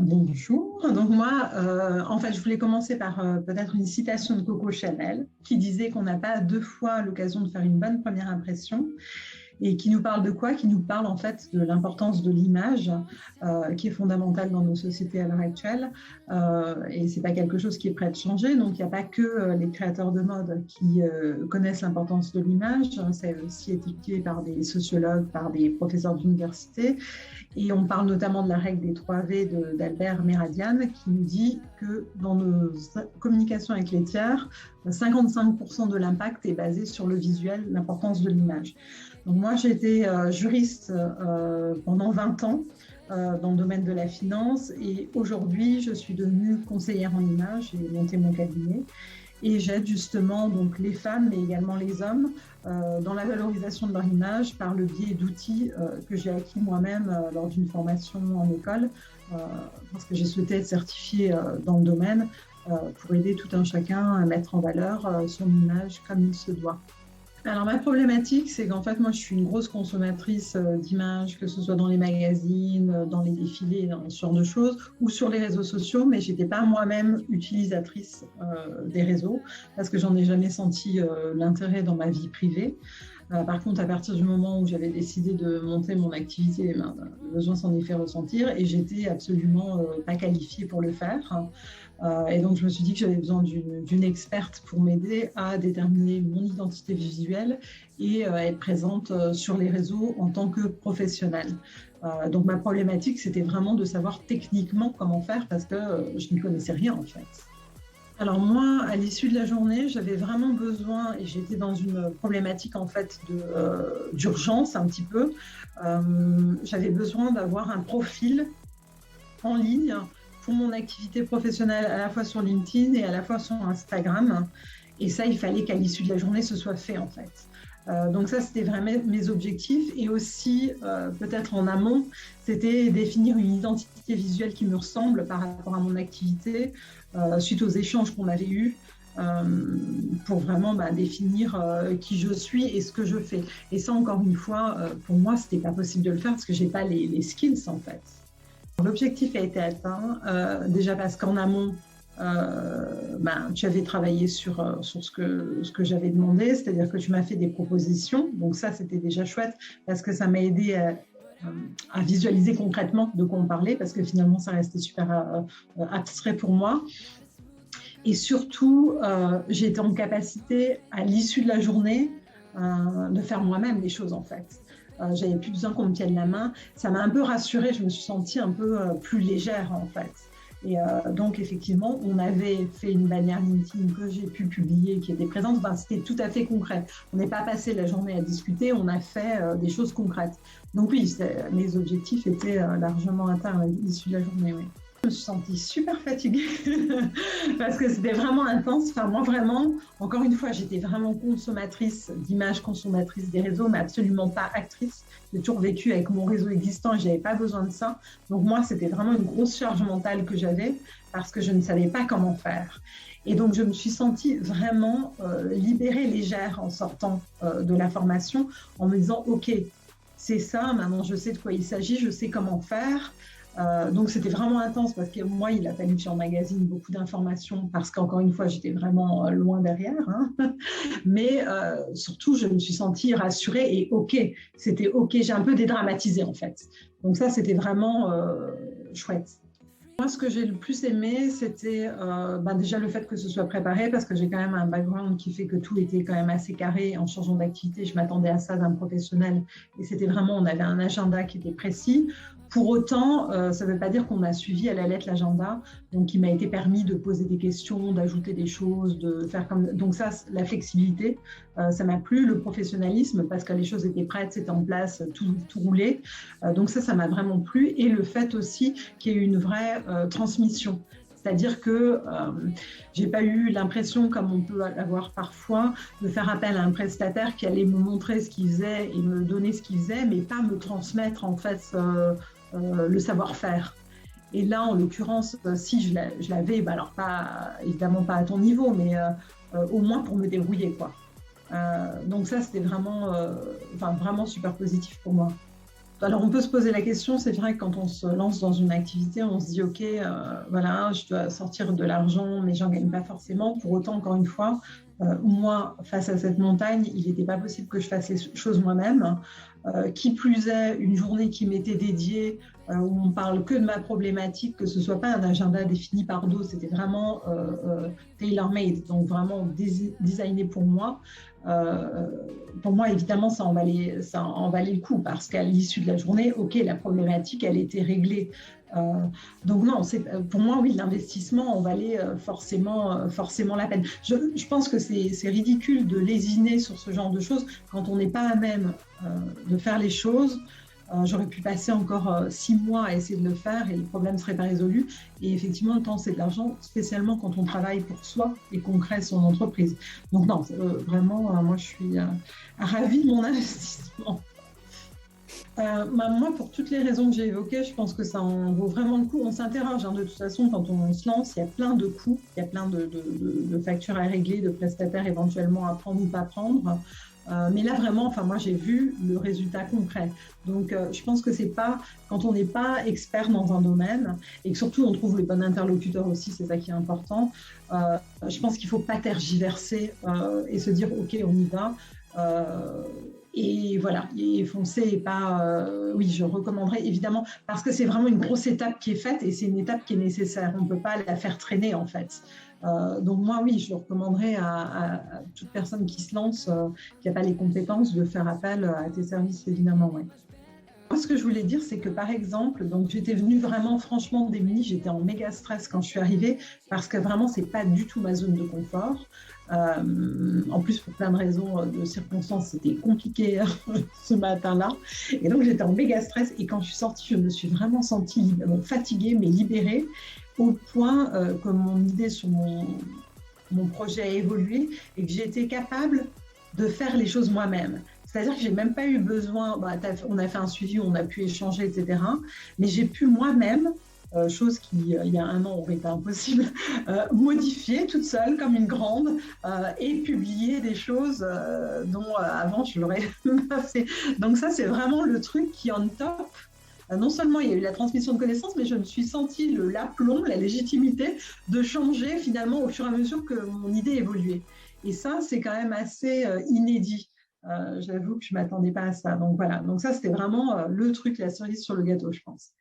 Bonjour. Donc moi, en fait, je voulais commencer par peut-être une citation de Coco Chanel qui disait qu'on n'a pas deux fois l'occasion de faire une bonne première impression. Et qui nous parle de quoi? Qui nous parle en fait de l'importance de l'image qui est fondamentale dans nos sociétés à l'heure actuelle. Et c'est pas quelque chose qui est prêt de changer. Donc il n'y a pas que les créateurs de mode qui connaissent l'importance de l'image. C'est aussi étudié par des sociologues, par des professeurs d'université. Et on parle notamment de la règle des 3 V d'Albert Méradian qui nous dit que dans nos communications avec les tiers, 55% de l'impact est basé sur le visuel, l'importance de l'image. Donc moi, j'ai été juriste pendant 20 ans dans le domaine de la finance et aujourd'hui, je suis devenue conseillère en image. J'ai monté mon cabinet et j'aide justement donc, les femmes, mais également les hommes dans la valorisation de leur image par le biais d'outils que j'ai acquis moi-même lors d'une formation en école parce que j'ai souhaité être certifiée dans le domaine pour aider tout un chacun à mettre en valeur son image comme il se doit. Alors ma problématique, c'est qu'en fait, moi, je suis une grosse consommatrice d'images, que ce soit dans les magazines, dans les défilés, dans ce genre de choses, ou sur les réseaux sociaux, mais je n'étais pas moi-même utilisatrice des réseaux, parce que j'en ai jamais senti l'intérêt dans ma vie privée. Par contre, à partir du moment où j'avais décidé de monter mon activité, le besoin s'en est fait ressentir et j'étais absolument pas qualifiée pour le faire. Et donc, je me suis dit que j'avais besoin d'une experte pour m'aider à déterminer mon identité visuelle et être présente sur les réseaux en tant que professionnelle. Donc, ma problématique, c'était vraiment de savoir techniquement comment faire parce que je n'y connaissais rien en fait. Alors moi, à l'issue de la journée, j'avais vraiment besoin, et j'étais dans une problématique en fait d'urgence un petit peu, j'avais besoin d'avoir un profil en ligne pour mon activité professionnelle à la fois sur LinkedIn et à la fois sur Instagram. Et ça, il fallait qu'à l'issue de la journée, ce soit fait en fait. Donc ça, c'était vraiment mes objectifs. Et aussi, peut-être en amont, c'était définir une identité visuelle qui me ressemble par rapport à mon activité, suite aux échanges qu'on avait eus, pour vraiment définir qui je suis et ce que je fais. Et ça, encore une fois, pour moi, c'était pas possible de le faire parce que j'ai pas les skills en fait. L'objectif a été atteint, déjà parce qu'en amont, tu avais travaillé sur ce que j'avais demandé, c'est-à-dire que tu m'as fait des propositions. Donc ça, c'était déjà chouette parce que ça m'a aidé à visualiser concrètement de quoi on parlait parce que finalement, ça restait super abstrait pour moi. Et surtout, j'ai été en capacité, à l'issue de la journée, de faire moi-même les choses en fait. J'avais plus besoin qu'on me tienne la main. Ça m'a un peu rassurée, je me suis sentie un peu plus légère en fait. Et donc effectivement, on avait fait une bannière LinkedIn que j'ai pu publier, qui était présente. Enfin, c'était tout à fait concret. On n'est pas passé la journée à discuter, on a fait des choses concrètes. Donc oui, mes objectifs étaient largement atteints à l'issue de la journée. Oui. Je me suis sentie super fatiguée parce que c'était vraiment intense. Enfin, moi, vraiment, encore une fois, j'étais vraiment consommatrice d'images, consommatrice des réseaux, mais absolument pas actrice. J'ai toujours vécu avec mon réseau existant et je n'avais pas besoin de ça. Donc, moi, c'était vraiment une grosse charge mentale que j'avais parce que je ne savais pas comment faire. Et donc, je me suis sentie vraiment libérée, légère en sortant de la formation en me disant, OK, c'est ça, maintenant je sais de quoi il s'agit, je sais comment faire. Donc c'était vraiment intense parce que moi il a fallu que j'emmagasine beaucoup d'informations parce qu'encore une fois j'étais vraiment loin derrière, hein. Mais surtout je me suis sentie rassurée et c'était ok, j'ai un peu dédramatisé en fait, donc ça c'était vraiment chouette. Moi, ce que j'ai le plus aimé, c'était déjà le fait que ce soit préparé parce que j'ai quand même un background qui fait que tout était quand même assez carré. En changeant d'activité, je m'attendais à ça d'un professionnel et c'était vraiment, on avait un agenda qui était précis. Pour autant, ça ne veut pas dire qu'on a suivi à la lettre l'agenda. Donc, il m'a été permis de poser des questions, d'ajouter des choses, de faire comme... Donc ça, la flexibilité, ça m'a plu. Le professionnalisme, parce que les choses étaient prêtes, c'était en place, tout roulait. Donc ça m'a vraiment plu. Et le fait aussi qu'il y ait eu une vraie transmission. C'est-à-dire que j'ai pas eu l'impression, comme on peut l'avoir parfois, de faire appel à un prestataire qui allait me montrer ce qu'il faisait et me donner ce qu'il faisait, mais pas me transmettre en fait le savoir-faire. Et là, en l'occurrence, si je l'avais, alors pas évidemment pas à ton niveau, mais au moins pour me débrouiller, quoi. Donc ça, c'était vraiment, vraiment super positif pour moi. Alors, on peut se poser la question, c'est vrai que quand on se lance dans une activité, on se dit, OK, voilà, je dois sortir de l'argent, mais j'en gagne pas forcément. Pour autant, encore une fois, moi, face à cette montagne, il n'était pas possible que je fasse les choses moi-même. Qui plus est, une journée qui m'était dédiée, où on parle que de ma problématique, que ce soit pas un agenda défini par d'autres, c'était vraiment tailor-made, donc vraiment designé euh, pour moi, évidemment, ça en valait le coup parce qu'à l'issue de la journée, OK, la problématique, elle était réglée. Euh, donc non, pour moi, oui, l'investissement en valait forcément la peine. Je pense que c'est ridicule de lésiner sur ce genre de choses quand on n'est pas à même de faire les choses. J'aurais pu passer encore 6 mois à essayer de le faire et le problème ne serait pas résolu. Et effectivement, le temps, c'est de l'argent, spécialement quand on travaille pour soi et qu'on crée son entreprise. Donc non, vraiment, moi, je suis ravie de mon investissement. Moi, pour toutes les raisons que j'ai évoquées, je pense que ça en vaut vraiment le coup. On s'interroge, hein, de toute façon, quand on se lance, il y a plein de coûts, il y a plein de factures à régler, de prestataires éventuellement à prendre ou pas prendre. Mais là, vraiment, enfin, moi, j'ai vu le résultat concret. Donc, je pense que c'est pas, quand on n'est pas expert dans un domaine et que surtout on trouve le bon interlocuteur aussi, c'est ça qui est important. Je pense qu'il ne faut pas tergiverser et se dire, OK, on y va. Et voilà, et foncer et pas. Oui, je recommanderais évidemment, parce que c'est vraiment une grosse étape qui est faite et c'est une étape qui est nécessaire. On ne peut pas la faire traîner en fait. Donc moi, oui, je recommanderais à toute personne qui se lance, qui n'a pas les compétences, de faire appel à tes services, évidemment. Ouais. Moi, ce que je voulais dire, c'est que par exemple, donc j'étais venue vraiment franchement démunie, j'étais en méga stress quand je suis arrivée, parce que vraiment, c'est pas du tout ma zone de confort. En plus, pour plein de raisons, de circonstances, c'était compliqué ce matin-là. Et donc, j'étais en méga stress. Et quand je suis sortie, je me suis vraiment sentie fatiguée, mais libérée, au point que mon idée sur mon projet a évolué et que j'ai été capable de faire les choses moi-même. C'est-à-dire que j'ai même pas eu besoin, on a fait un suivi, on a pu échanger, etc. Mais j'ai pu moi-même, chose qui, il y a un an, aurait été impossible, modifier toute seule comme une grande et publier des choses dont avant je l'aurais pas fait. Donc ça, c'est vraiment le truc qui est en top. Non seulement il y a eu la transmission de connaissances, mais je me suis sentie l'aplomb, la légitimité de changer finalement au fur et à mesure que mon idée évoluait. Et ça, c'est quand même assez inédit. J'avoue que je ne m'attendais pas à ça. Donc voilà, donc ça, c'était vraiment le truc, la cerise sur le gâteau, je pense.